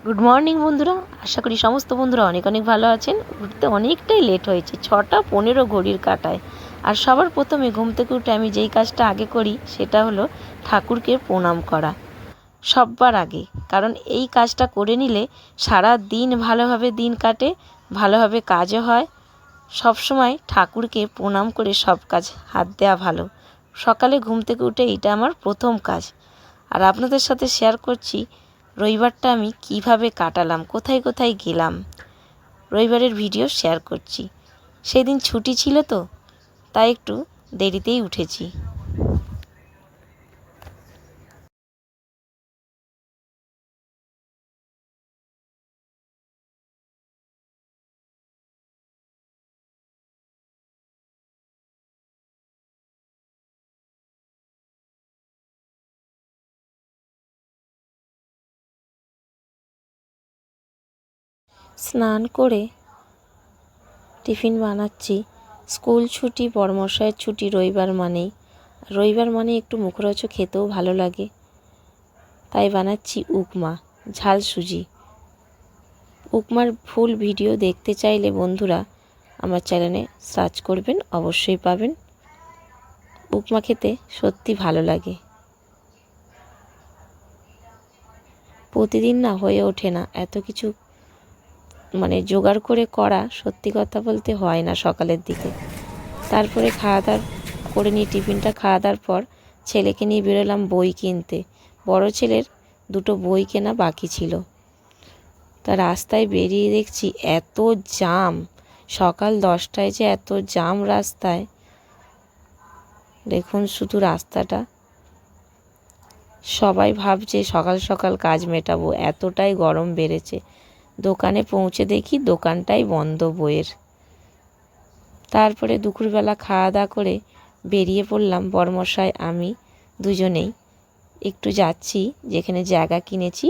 Good morning বন্ধুরা, আশা করি সমস্ত বন্ধুরা অনেক অনেক ভালো আছেন। উঠতে অনেকটাই লেট হয়েছে, 6টা 15 ঘড়ির কাঁটায়। আর সবার প্রথমে ঘুম থেকে উঠে আমি যেই কাজটা আগে করি সেটা হলো ঠাকুরকে প্রণাম করা, সববার আগে। কারণ এই কাজটা করে নিলে সারা দিন ভালোভাবে দিন কাটে, ভালোভাবে কাজও হয়। সব সময় ঠাকুরকে প্রণাম করে সব কাজ হাত দেওয়া ভালো। সকালে ঘুম থেকে উঠে এটা আমার প্রথম কাজ। আর আপনাদের সাথে শেয়ার করছি রবিবারটা আমি কিভাবে কাটালাম, কোথায় কোথায় গেলাম, রবিবারের ভিডিও শেয়ার করছি। সেদিন ছুটি ছিল তো, তাই একটু দেরিতেই উঠেছি। স্নান করে টিফিন বানাচ্ছি। স্কুল ছুটি, বড়মশাইয়ের ছুটি রবিবার মানেই। রবিবার মানে একটু মুখরোচক খেতেও ভালো লাগে, তাই বানাচ্ছি উপমা, ঝাল সুজি। উপমার ফুল ভিডিও দেখতে চাইলে বন্ধুরা আমার চ্যানেলে সার্চ করবেন, অবশ্যই পাবেন। উপমা খেতে সত্যি ভালো লাগে। প্রতিদিন না হয়ে ওঠে না এত কিছু, জোগাড় করে করা সত্যি কথা বলতে হয় না সকালের দিকে। তারপরে খাওয়া দাওয়া করে নিয়ে টিফিনটা খাওয়া দাওয়ার পর ছেলেকে নিয়ে বেরোলাম বই কিনতে। বড় ছেলের 2টো বই কেনা বাকি ছিল। তা রাস্তায় বেরিয়ে দেখছি এত জাম, সকাল 10টায় যে এত জাম রাস্তায়। দেখুন শুধু রাস্তাটা, সবাই ভাবছে সকাল সকাল কাজ মেটাবো, এতটাই গরম বেড়েছে। দোকানে পৌঁছে দেখি দোকানটাই বন্ধ বইয়ের। তারপরে দুপুরবেলা খাওয়া দাওয়া করে বেরিয়ে পড়লাম বড়মশাই আমি দুজনেই। একটু যাচ্ছি যেখানে জায়গা কিনেছি।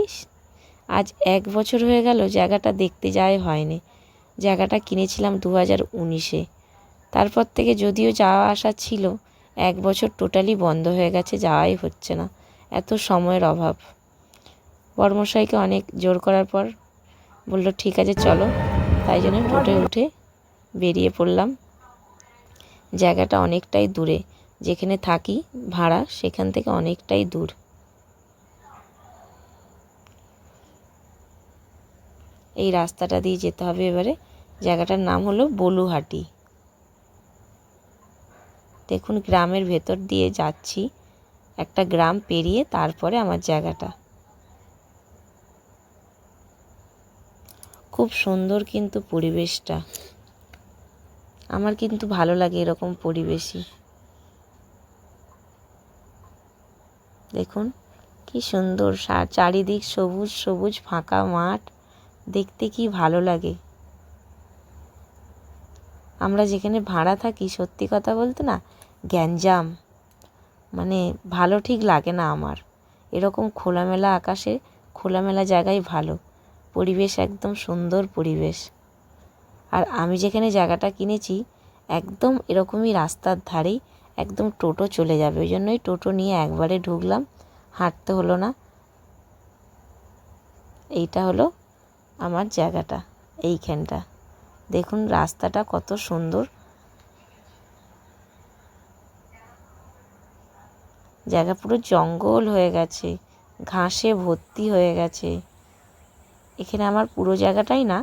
আজ 1 বছর হয়ে গেল জায়গাটা দেখতে যাওয়াই হয়নি। জায়গাটা কিনেছিলাম 2019-এ। তারপর থেকে যদিও যাওয়া আসা ছিল, 1 বছর টোটালি বন্ধ হয়ে গেছে, যাওয়াই হচ্ছে না, এত সময়ের অভাব। বড়মশাইকে অনেক জোর করার পর বলল ঠিক আছে চলো, তাই জন্য টোটোয় উঠে বেরিয়ে পড়লাম। জায়গাটা অনেকটাই দূরে, যেখানে থাকি ভাড়া সেখান থেকে অনেকটাই দূর। এই রাস্তাটা দিয়ে যেতে হবে এবারে। জায়গাটার নাম হলো বলুহাটি। দেখুন গ্রামের ভেতর দিয়ে যাচ্ছি, একটা গ্রাম পেরিয়ে তারপরে আমার জায়গাটা। খুব সুন্দর কিন্তু পরিবেশটা, আমার কিন্তু ভালো লাগে এরকম পরিবেশই। দেখুন কি সুন্দর, চারিদিক সবুজ সবুজ ফাঁকা মাঠ, দেখতে কি ভালো লাগে। আমরা যেখানে ভাড়া থাকি সত্যি কথা বলতে না, গ্যাঞ্জাম, ভালো ঠিক লাগে না আমার। এরকম খোলামেলা আকাশে খোলামেলা জায়গায় ভালো, পরিবেশ একদম সুন্দর পরিবেশ। আর আমি যেখানে জায়গাটা কিনেছি একদম এরকমই রাস্তার ধারেই, একদম টোটো চলে যাবে, ওই জন্যই টোটো নিয়ে একবারে ঢুকলাম, হাঁটতে হলো না। এইটা হলো আমার জায়গাটা, এইখানটা দেখুন রাস্তাটা কত সুন্দর। জায়গা পুরো জঙ্গল হয়ে গেছে, ঘাসে ভর্তি হয়ে গেছে। এখানে আমার পুরো জায়গাটাই না,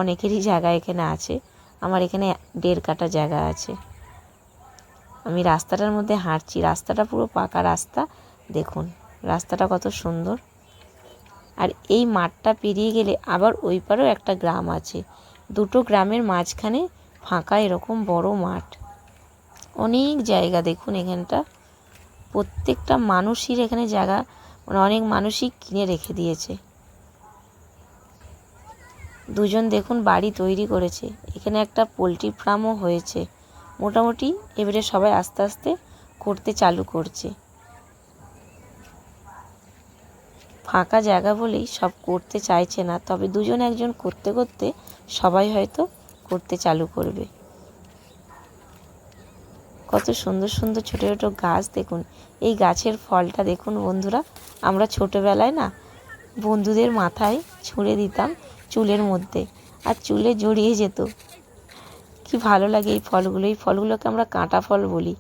অনেকেরই জায়গা এখানে আছে। আমার এখানে 1.5 কাঠা জায়গা আছে। আমি রাস্তাটার মধ্যে হাঁটছি, রাস্তাটা পুরো পাকা রাস্তা। দেখুন রাস্তাটা কত সুন্দর। আর এই মাঠটা পেরিয়ে গেলে আবার ওই পারেও একটা গ্রাম আছে। 2টো গ্রামের মাঝখানে ফাঁকা এরকম বড় মাঠ, অনেক জায়গা। দেখুন এখানটা প্রত্যেকটা মানুষই এখানে জায়গা, অনেক মানুষই কিনে রেখে দিয়েছে। দুজন দেখুন বাড়ি তৈরি করেছে। এখানে একটা পোলট্রি ফার্মও হয়েছে। মোটামুটি এবারে সবাই আস্তে আস্তে করতে চালু করছে। ফাঁকা জায়গা বলেই সব করতে চাইছে না, তবে দুজন একজন করতে করতে সবাই হয়তো করতে চালু করবে। কত সুন্দর সুন্দর ছোটো ছোটো গাছ দেখুন। এই গাছের ফলটা দেখুন বন্ধুরা, আমরা ছোটোবেলায় না বন্ধুদের মাথায় ছুঁড়ে দিতাম চুলের মধ্যে, আর চুলে জড়িয়ে যেত। কি ভালো লাগে এই ফলগুলোকে আমরা কাঁটা ফল বলি।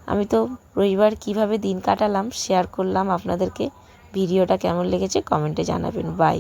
আমি তো রবিবার কিভাবে দিন কাটালাম শেয়ার করলাম আপনাদেরকে। ভিডিওটা কেমন লেগেছে কমেন্টে জানাবেন। বাই।